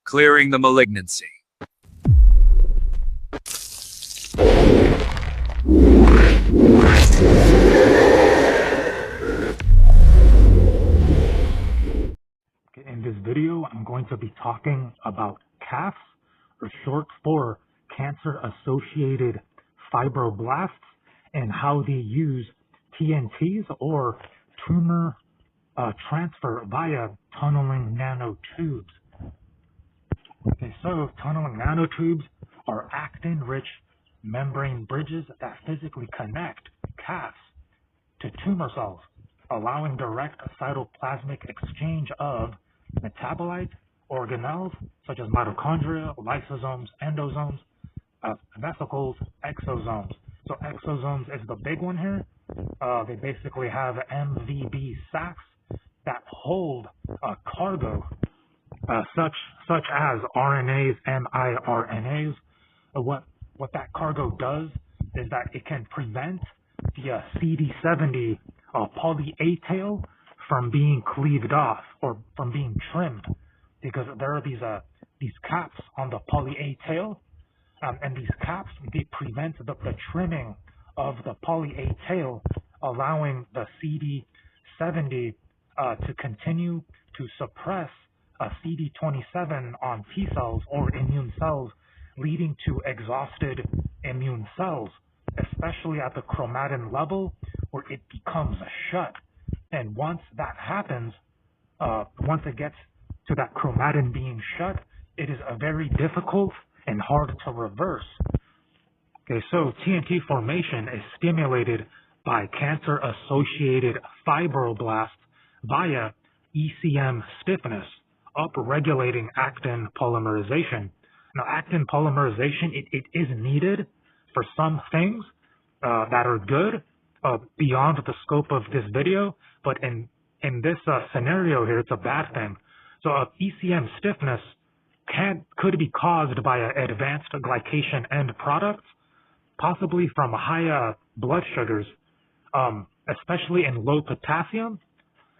clearing the malignancy. In this video, I'm going to be talking about CAFs, or short for cancer-associated fibroblasts, and how they use TNTs, or tumor transfer via tunneling nanotubes. Okay, so tunneling nanotubes are actin-rich membrane bridges that physically connect CAFs to tumor cells, allowing direct cytoplasmic exchange of metabolites, organelles such as mitochondria, lysosomes, endosomes, vesicles, exosomes. So exosomes is the big one here. They basically have MVB sacs that hold cargo such as RNAs, miRNAs. What that cargo does is that it can prevent the CD70 poly A tail from being cleaved off or from being trimmed, because there are these caps on the poly A tail, and these caps, they prevent the trimming of the poly A tail, allowing the CD70 to continue to suppress CD27 on T cells or immune cells, leading to exhausted immune cells, especially at the chromatin level where it becomes shut. And once that happens, once it gets to that chromatin being shut, it is very difficult and hard to reverse. Okay, so TNT formation is stimulated by cancer-associated fibroblasts via ECM stiffness, upregulating actin polymerization. Now, actin polymerization, it is needed for some things that are good beyond the scope of this video, but in this scenario here, it's a bad thing. So ECM stiffness could be caused by advanced glycation end products, possibly from high blood sugars, especially in low potassium,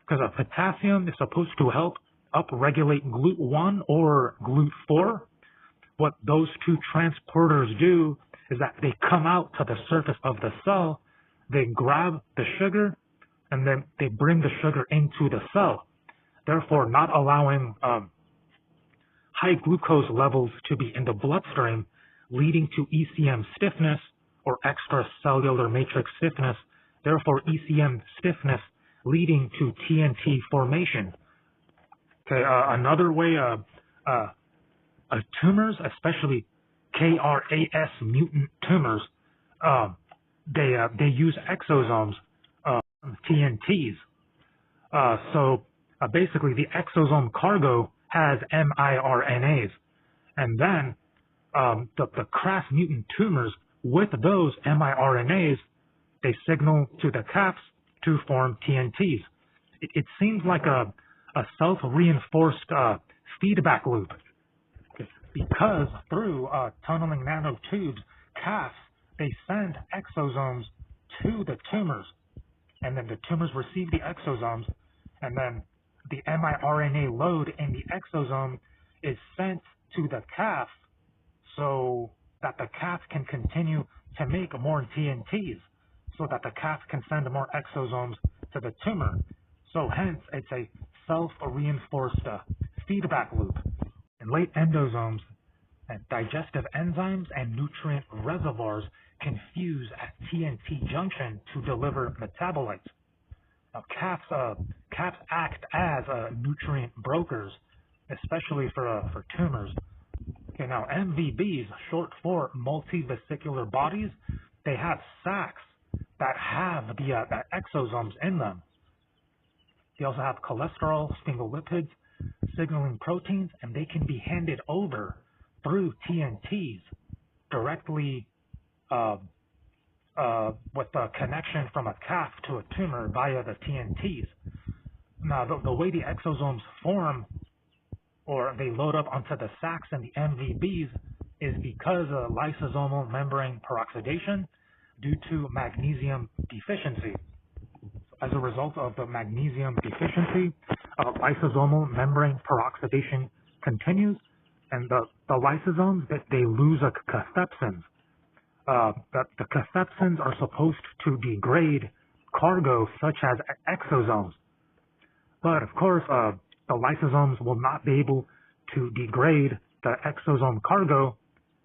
because potassium is supposed to help upregulate GLUT1 or GLUT4. What those two transporters do is that they come out to the surface of the cell, they grab the sugar, and then they bring the sugar into the cell, therefore not allowing high glucose levels to be in the bloodstream, leading to ECM stiffness or extracellular matrix stiffness, therefore ECM stiffness leading to TNT formation. Okay, another way tumors, especially KRAS mutant tumors, they use exosomes, TNTs. So basically, the exosome cargo has miRNAs, and then the KRAS mutant tumors with those miRNAs, they signal to the CAFs to form TNTs. It seems like a self-reinforced feedback loop, because through tunneling nanotubes, CAFs, they send exosomes to the tumors, and then the tumors receive the exosomes, and then the miRNA load in the exosome is sent to the CAF so that the CAF can continue to make more TNTs, so that the CAF can send more exosomes to the tumor. So hence, it's a self-reinforced feedback loop. In late endosomes, digestive enzymes and nutrient reservoirs can fuse at TNT junction to deliver metabolites. Now, CAFs act as nutrient brokers, especially for tumors. Okay, now MVBs, short for multivesicular bodies, they have sacs that have the exosomes in them. They also have cholesterol, sphingolipids, signaling proteins, and they can be handed over through TNTs directly with the connection from a CAF to a tumor via the TNTs. Now, the way the exosomes form, or they load up onto the sacs and the MVBs, is because of lysosomal membrane peroxidation due to magnesium deficiency. As a result of the magnesium deficiency, lysosomal membrane peroxidation continues, And the lysosomes, they lose a cathepsins. The cathepsins are supposed to degrade cargo such as exosomes. But of course, the lysosomes will not be able to degrade the exosome cargo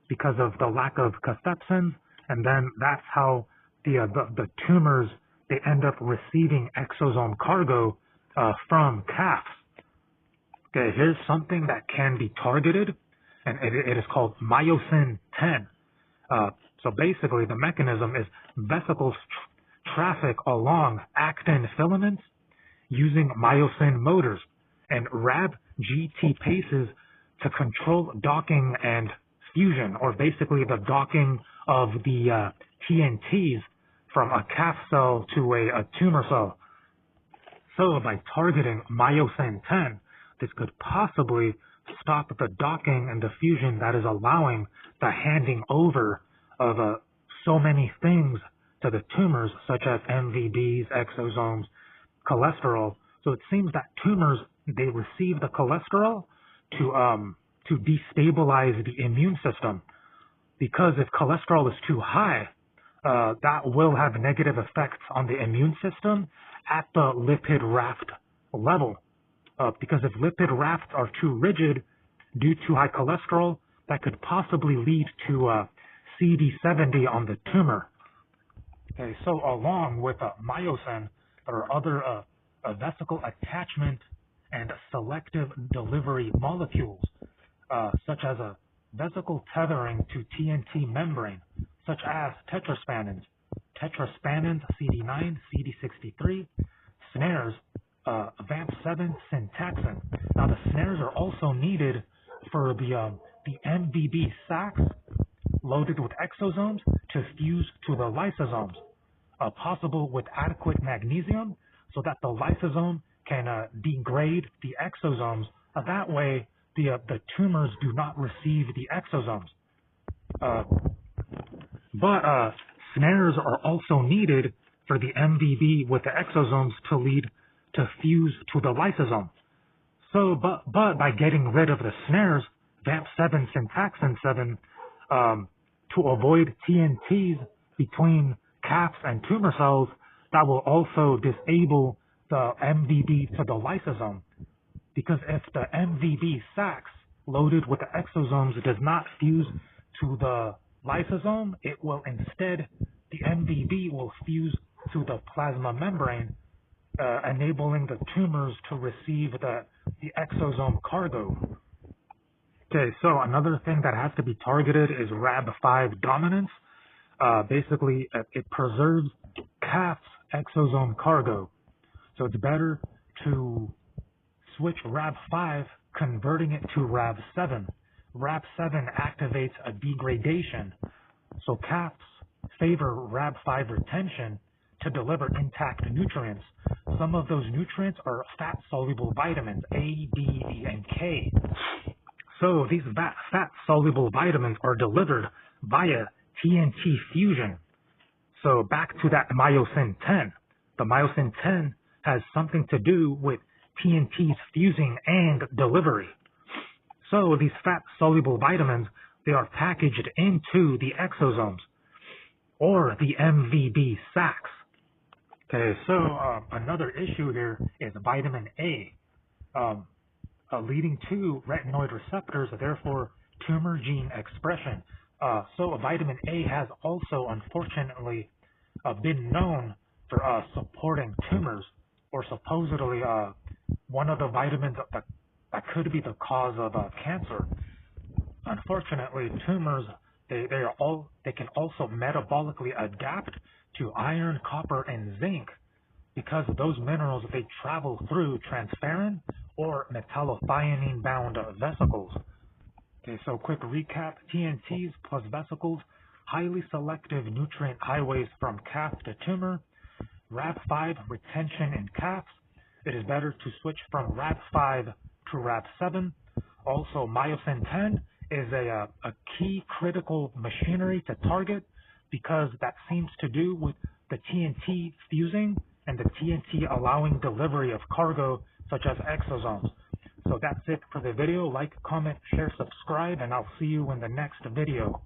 because of the lack of cathepsins, and then that's how the tumors, they end up receiving exosome cargo from calves. Okay, here's something that can be targeted, and it is called myosin 10. So basically, the mechanism is vesicles traffic along actin filaments using myosin motors and RAB-GT paces to control docking and fusion, or basically the docking of the TNTs from a calf cell to a tumor cell. So by targeting myosin 10, this could possibly stop the docking and the fusion that is allowing the handing over of so many things to the tumors, such as MVBs, exosomes, cholesterol. So it seems that tumors, they receive the cholesterol to destabilize the immune system, because if cholesterol is too high, that will have negative effects on the immune system at the lipid raft level. Because if lipid rafts are too rigid due to high cholesterol, that could possibly lead to CD70 on the tumor. Okay, so along with myosin, there are other vesicle attachment and selective delivery molecules, such as a vesicle tethering to TNT membrane, such as tetraspanins, CD9, CD63, SNAREs, VAMP7, syntaxin. Now the SNAREs are also needed for the MVB sacs loaded with exosomes to fuse to the lysosomes, possible with adequate magnesium, so that the lysosome can degrade the exosomes. That way, the tumors do not receive the exosomes. But SNAREs are also needed for the MVB with the exosomes to fuse to the lysosome. So, but by getting rid of the SNAREs, VAMP7, syntaxin 7, to avoid TNTs between calves and tumor cells, that will also disable the MVB to the lysosome. Because if the MVB sacs loaded with the exosomes does not fuse to the lysosome, it will instead, the MVB will fuse to the plasma membrane, enabling the tumors to receive the exosome cargo. Okay, so another thing that has to be targeted is RAB5 dominance. Basically, it preserves calf's exosome cargo. So it's better to switch RAB5, converting it to RAB7. RAB7 activates a degradation. So calves favor RAB5 retention to deliver intact nutrients. Some of those nutrients are fat-soluble vitamins, A, D, E, and K. So these fat-soluble vitamins are delivered via TNT fusion. So back to that myosin 10. The myosin 10 has something to do with TNTs fusing and delivery. So these fat-soluble vitamins, they are packaged into the exosomes or the MVB sacs. Okay, so another issue here is vitamin A, leading to retinoid receptors, therefore tumor gene expression. So vitamin A has also, unfortunately, been known for supporting tumors, or supposedly one of the vitamins that could be the cause of cancer. Unfortunately, tumors, they can also metabolically adapt to iron, copper, and zinc, because those minerals, they travel through transferrin or metallothionein-bound vesicles. Okay, so quick recap: TNTs plus vesicles, highly selective nutrient highways from calf to tumor. RAB5 retention in calves. It is better to switch from RAB5 to RAB7. Also, myosin 10 is a key critical machinery to target, because that seems to do with the TNT fusing and the TNT allowing delivery of cargo such as exosomes. So that's it for the video. Like, comment, share, subscribe, and I'll see you in the next video.